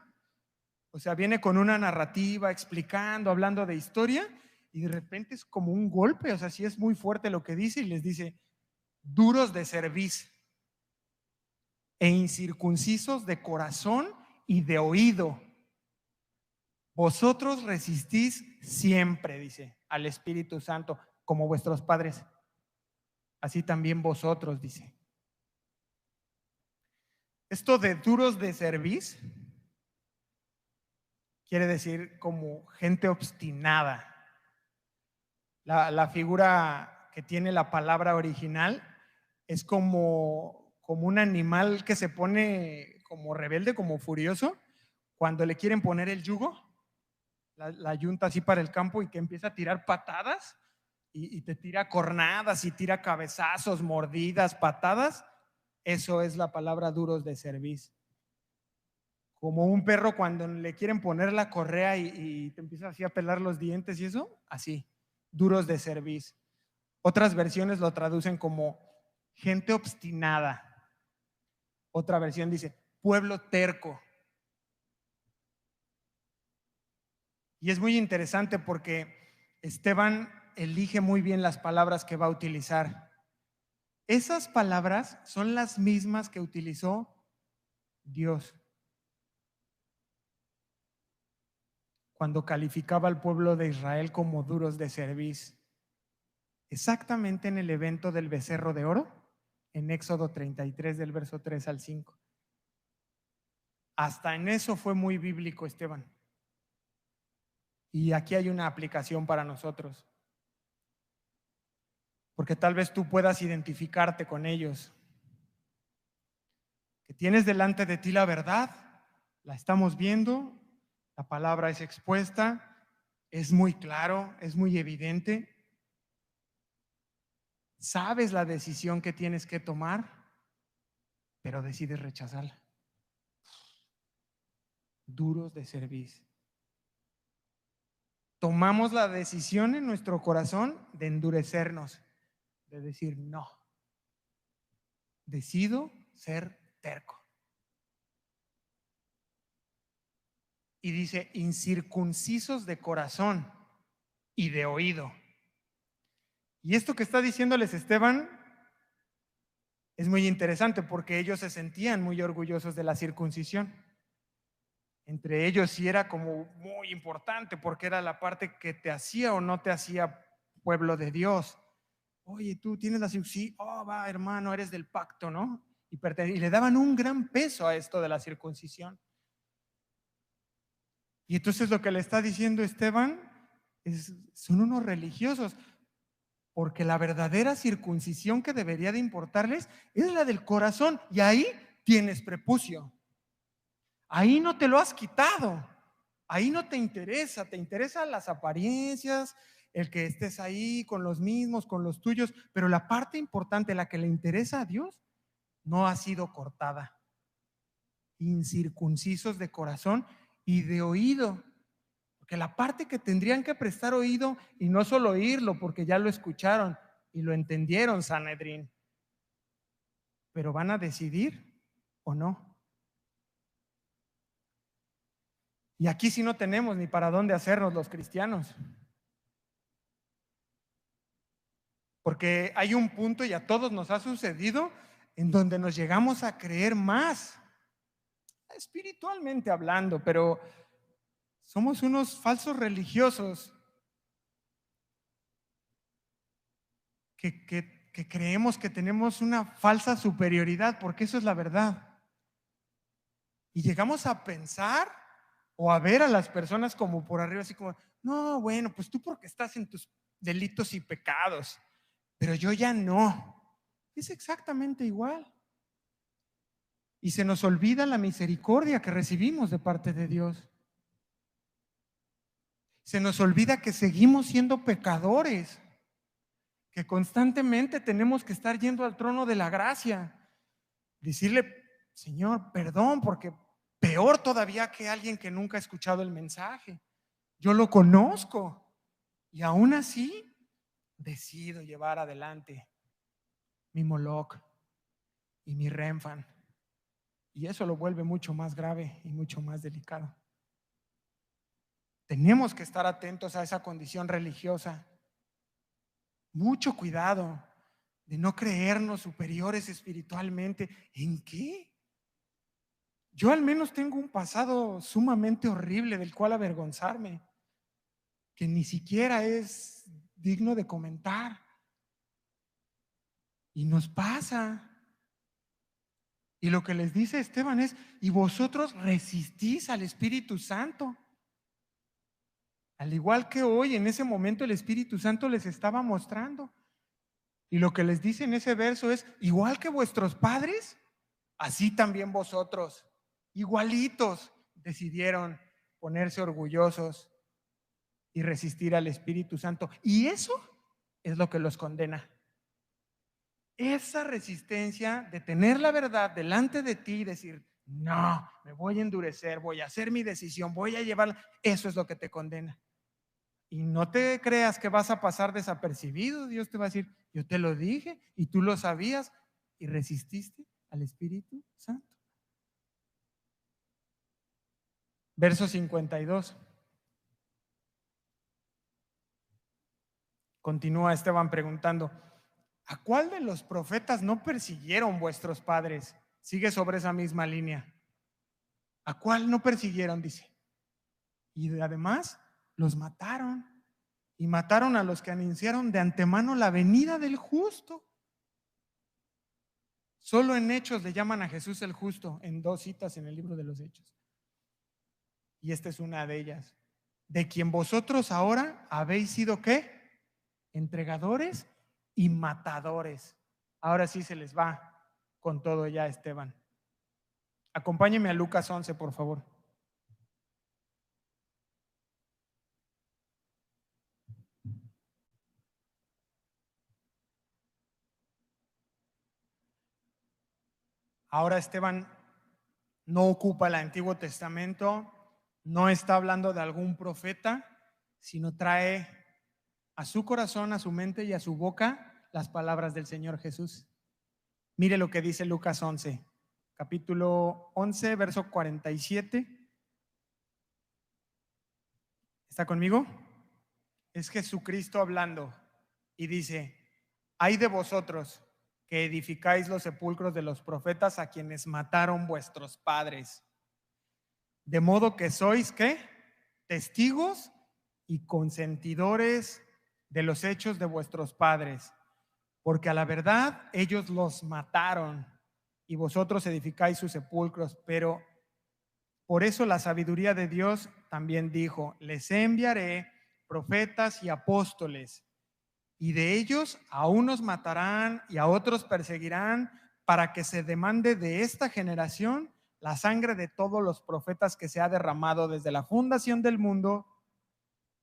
O sea, viene con una narrativa, explicando, hablando de historia, y de repente es como un golpe. O sea, sí es muy fuerte lo que dice, y les dice, duros de cerviz e incircuncisos de corazón y de oído. Vosotros resistís siempre, dice, al Espíritu Santo, como vuestros padres. Así también vosotros, dice. Esto de duros de cerviz quiere decir como gente obstinada. La figura que tiene la palabra original es como un animal que se pone como rebelde, como furioso, cuando le quieren poner el yugo, la yunta así para el campo y que empieza a tirar patadas. y te tira cornadas y tira cabezazos, mordidas, patadas, eso es la palabra duros de cerviz. Como un perro cuando le quieren poner la correa y te empieza así a pelar los dientes y eso, así, duros de cerviz. Otras versiones lo traducen como gente obstinada. Otra versión dice pueblo terco. Y es muy interesante porque Esteban elige muy bien las palabras que va a utilizar. Esas palabras son las mismas que utilizó Dios cuando calificaba al pueblo de Israel como duros de cerviz. Exactamente en el evento del becerro de oro, en Éxodo 33 del verso 3 al 5. Hasta en eso fue muy bíblico Esteban. Y aquí hay una aplicación para nosotros, porque tal vez tú puedas identificarte con ellos, que tienes delante de ti la verdad, la estamos viendo, la palabra es expuesta, es muy claro, es muy evidente, sabes la decisión que tienes que tomar, pero decides rechazarla. Duros de cerviz. Tomamos la decisión en nuestro corazón de endurecernos, de decir no. Decido ser terco. Y dice incircuncisos de corazón y de oído. Y esto que está diciéndoles Esteban es muy interesante porque ellos se sentían muy orgullosos de la circuncisión. Entre ellos sí era como muy importante porque era la parte que te hacía o no te hacía pueblo de Dios. Oye, tú tienes la circuncisión, oh, va, hermano, eres del pacto, ¿no? Y le daban un gran peso a esto de la circuncisión. Y entonces lo que le está diciendo Esteban son unos religiosos, porque la verdadera circuncisión que debería de importarles es la del corazón, y ahí tienes prepucio. Ahí no te lo has quitado, ahí no te interesan las apariencias, el que estés ahí con los mismos, con los tuyos, pero la parte importante, la que le interesa a Dios, no ha sido cortada. Incircuncisos de corazón y de oído, porque la parte que tendrían que prestar oído y no solo oírlo, porque ya lo escucharon y lo entendieron, Sanedrín, pero van a decidir o no. Y aquí sí no tenemos ni para dónde hacernos los cristianos. Porque hay un punto, y a todos nos ha sucedido, en donde nos llegamos a creer más, espiritualmente hablando, pero somos unos falsos religiosos que creemos que tenemos una falsa superioridad, porque eso es la verdad. Y llegamos a pensar o a ver a las personas como por arriba, así como, no, bueno, pues tú porque estás en tus delitos y pecados, pero yo ya no. Es exactamente igual. Y se nos olvida la misericordia que recibimos de parte de Dios. Se nos olvida que seguimos siendo pecadores, que constantemente tenemos que estar yendo al trono de la gracia, decirle, Señor, perdón, porque peor todavía que alguien que nunca ha escuchado el mensaje. Yo lo conozco y aún así decido llevar adelante mi Moloch y mi Renfan. Y eso lo vuelve mucho más grave y mucho más delicado. Tenemos que estar atentos a esa condición religiosa. Mucho cuidado de no creernos superiores espiritualmente. ¿En qué? Yo al menos tengo un pasado sumamente horrible del cual avergonzarme, que ni siquiera es digno de comentar. Y nos pasa. Y lo que les dice Esteban es, y vosotros resistís al Espíritu Santo. Al igual que hoy, en ese momento el Espíritu Santo les estaba mostrando. Y lo que les dice en ese verso es, igual que vuestros padres, así también vosotros, igualitos, decidieron ponerse orgullosos y resistir al Espíritu Santo. Y eso es lo que los condena. Esa resistencia de tener la verdad delante de ti y decir, no, me voy a endurecer, voy a hacer mi decisión, voy a llevarla, eso es lo que te condena. Y no te creas que vas a pasar desapercibido. Dios te va a decir, yo te lo dije y tú lo sabías y resististe al Espíritu Santo. Verso 52. Continúa Esteban preguntando, ¿a cuál de los profetas no persiguieron vuestros padres? Sigue sobre esa misma línea. ¿A cuál no persiguieron? Dice. Y además los mataron. Y mataron a los que anunciaron de antemano la venida del justo. Solo en Hechos le llaman a Jesús el justo, en 2 citas en el libro de los Hechos. Y esta es una de ellas. De quien vosotros ahora habéis sido, ¿qué? Entregadores y matadores. Ahora sí se les va con todo ya, Esteban. Acompáñeme a Lucas 11, por favor. Ahora Esteban no ocupa el Antiguo Testamento, no está hablando de algún profeta, sino trae a su corazón, a su mente y a su boca las palabras del Señor Jesús. Mire lo que dice Lucas 11, capítulo 11, verso 47. ¿Está conmigo? Es Jesucristo hablando y dice, ay de vosotros que edificáis los sepulcros de los profetas a quienes mataron vuestros padres. De modo que sois, ¿qué? Testigos y consentidores de los hechos de vuestros padres, porque a la verdad ellos los mataron y vosotros edificáis sus sepulcros, pero por eso la sabiduría de Dios también dijo, les enviaré profetas y apóstoles, y de ellos a unos matarán y a otros perseguirán, para que se demande de esta generación la sangre de todos los profetas que se ha derramado desde la fundación del mundo,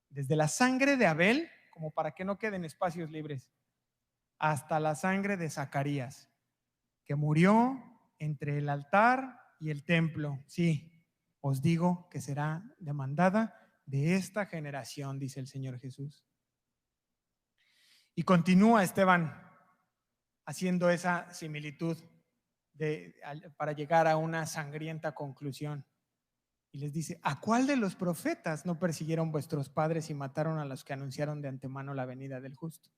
desde la sangre de Abel, como para que no queden espacios libres, hasta la sangre de Zacarías, que murió entre el altar y el templo. Sí, os digo que será demandada de esta generación, dice el Señor Jesús. Y continúa Esteban haciendo esa similitud para llegar a una sangrienta conclusión. Y les dice, ¿a cuál de los profetas no persiguieron vuestros padres y mataron a los que anunciaron de antemano la venida del justo?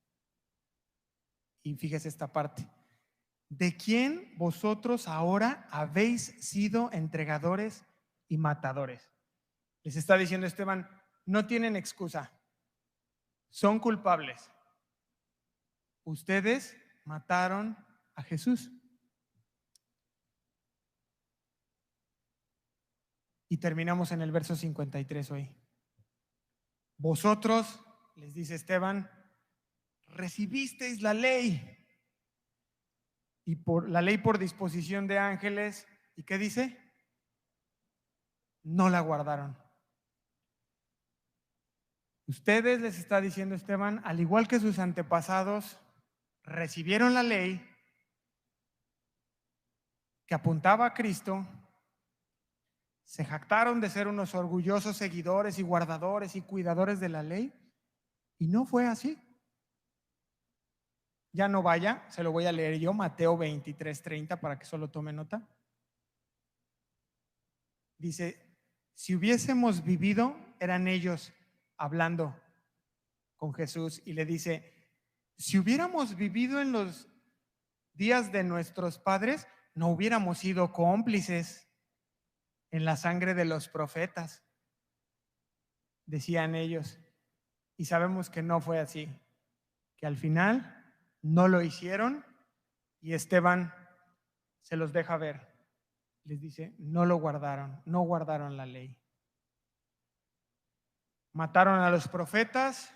Y fíjese esta parte. ¿De quién vosotros ahora habéis sido entregadores y matadores? Les está diciendo Esteban, no tienen excusa, son culpables. Ustedes mataron a Jesús. Y terminamos en el verso 53 hoy. Vosotros, les dice Esteban, recibisteis la ley. Y por la ley por disposición de ángeles. ¿Y qué dice? No la guardaron. Ustedes, les está diciendo Esteban, al igual que sus antepasados, recibieron la ley que apuntaba a Cristo, se jactaron de ser unos orgullosos seguidores y guardadores y cuidadores de la ley, y no fue así. Ya no vaya, se lo voy a leer yo, Mateo 23:30, para que solo tome nota. Dice, si hubiésemos vivido, eran ellos hablando con Jesús, y le dice, si hubiéramos vivido en los días de nuestros padres, no hubiéramos sido cómplices en la sangre de los profetas, decían ellos. Y sabemos que no fue así, que al final no lo hicieron, y Esteban se los deja ver. Les dice, no lo guardaron, no guardaron la ley. Mataron a los profetas,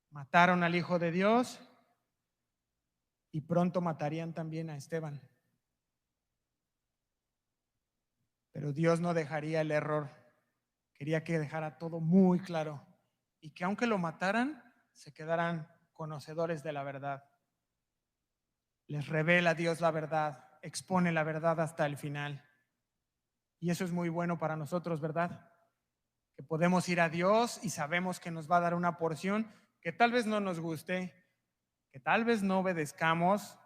mataron al Hijo de Dios y pronto matarían también a Esteban. Pero Dios no dejaría el error. Quería que dejara todo muy claro y que aunque lo mataran, se quedaran conocedores de la verdad. Les revela Dios la verdad, expone la verdad hasta el final. Y eso es muy bueno para nosotros, ¿verdad? Que podemos ir a Dios y sabemos que nos va a dar una porción que tal vez no nos guste, que tal vez no obedezcamos,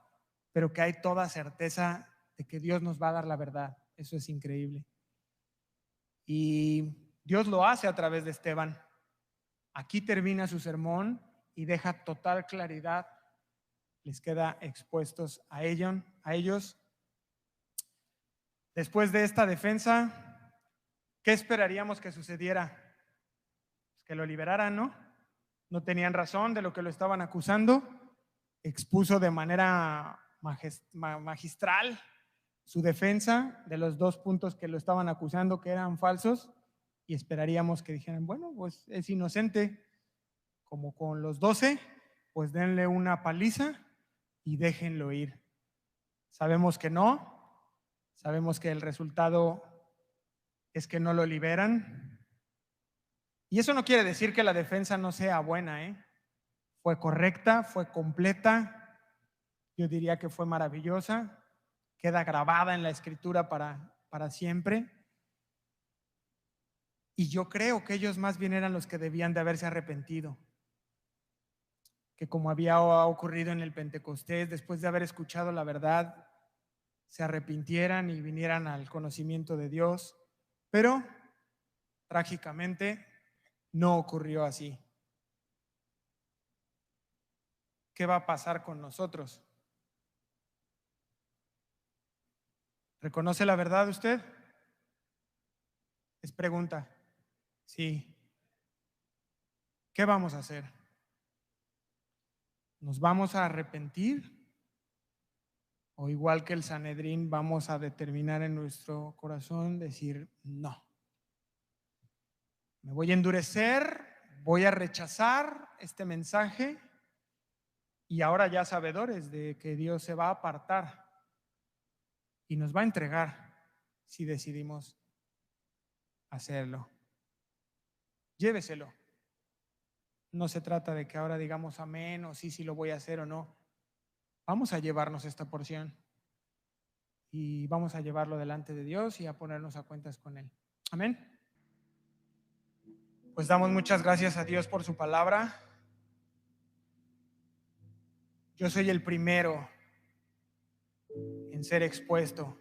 pero que hay toda certeza de que Dios nos va a dar la verdad. Eso es increíble. Y Dios lo hace a través de Esteban. Aquí termina su sermón y deja total claridad. Les queda expuestos a ellos. Después de esta defensa, ¿qué esperaríamos que sucediera? Pues que lo liberaran, ¿no? No tenían razón de lo que lo estaban acusando. Expuso de manera magistral su defensa de los 2 puntos que lo estaban acusando que eran falsos, y esperaríamos que dijeran, bueno, pues es inocente, como con los 12, pues denle una paliza y déjenlo ir. Sabemos que no, sabemos que el resultado es que no lo liberan. Y eso no quiere decir que la defensa no sea buena, ¿eh? Fue correcta, fue completa, yo diría que fue maravillosa, queda grabada en la escritura para siempre. Y yo creo que ellos más bien eran los que debían de haberse arrepentido. Que como había ocurrido en el Pentecostés, después de haber escuchado la verdad, se arrepintieran y vinieran al conocimiento de Dios. Pero, trágicamente, no ocurrió así. ¿Qué va a pasar con nosotros? ¿Reconoce la verdad usted? Es pregunta. Sí. ¿Qué vamos a hacer? ¿Nos vamos a arrepentir? ¿O igual que el Sanedrín vamos a determinar en nuestro corazón decir no? Me voy a endurecer, voy a rechazar este mensaje y ahora ya sabedores de que Dios se va a apartar y nos va a entregar si decidimos hacerlo. Lléveselo. No se trata de que ahora digamos amén o sí lo voy a hacer o no. Vamos a llevarnos esta porción y vamos a llevarlo delante de Dios y a ponernos a cuentas con Él. Amén. Pues damos muchas gracias a Dios por su palabra. Yo soy el primero en ser expuesto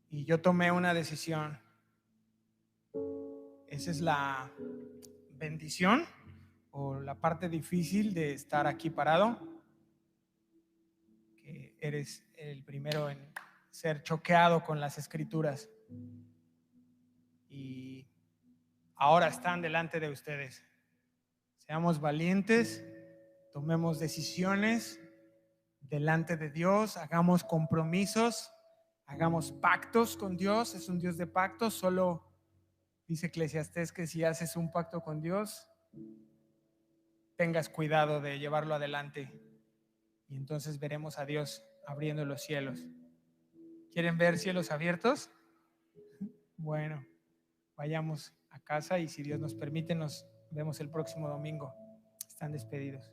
y yo tomé una decisión. Esa es la bendición o la parte difícil de estar aquí parado, que eres el primero en ser choqueado con las escrituras y ahora están delante de ustedes. Seamos valientes, tomemos decisiones delante de Dios, hagamos compromisos, hagamos pactos con Dios. Es un Dios de pactos. Solo dice Eclesiastés que si haces un pacto con Dios, tengas cuidado de llevarlo adelante y entonces veremos a Dios abriendo los cielos. ¿Quieren ver cielos abiertos? Bueno, vayamos a casa y si Dios nos permite nos vemos el próximo domingo. Están despedidos.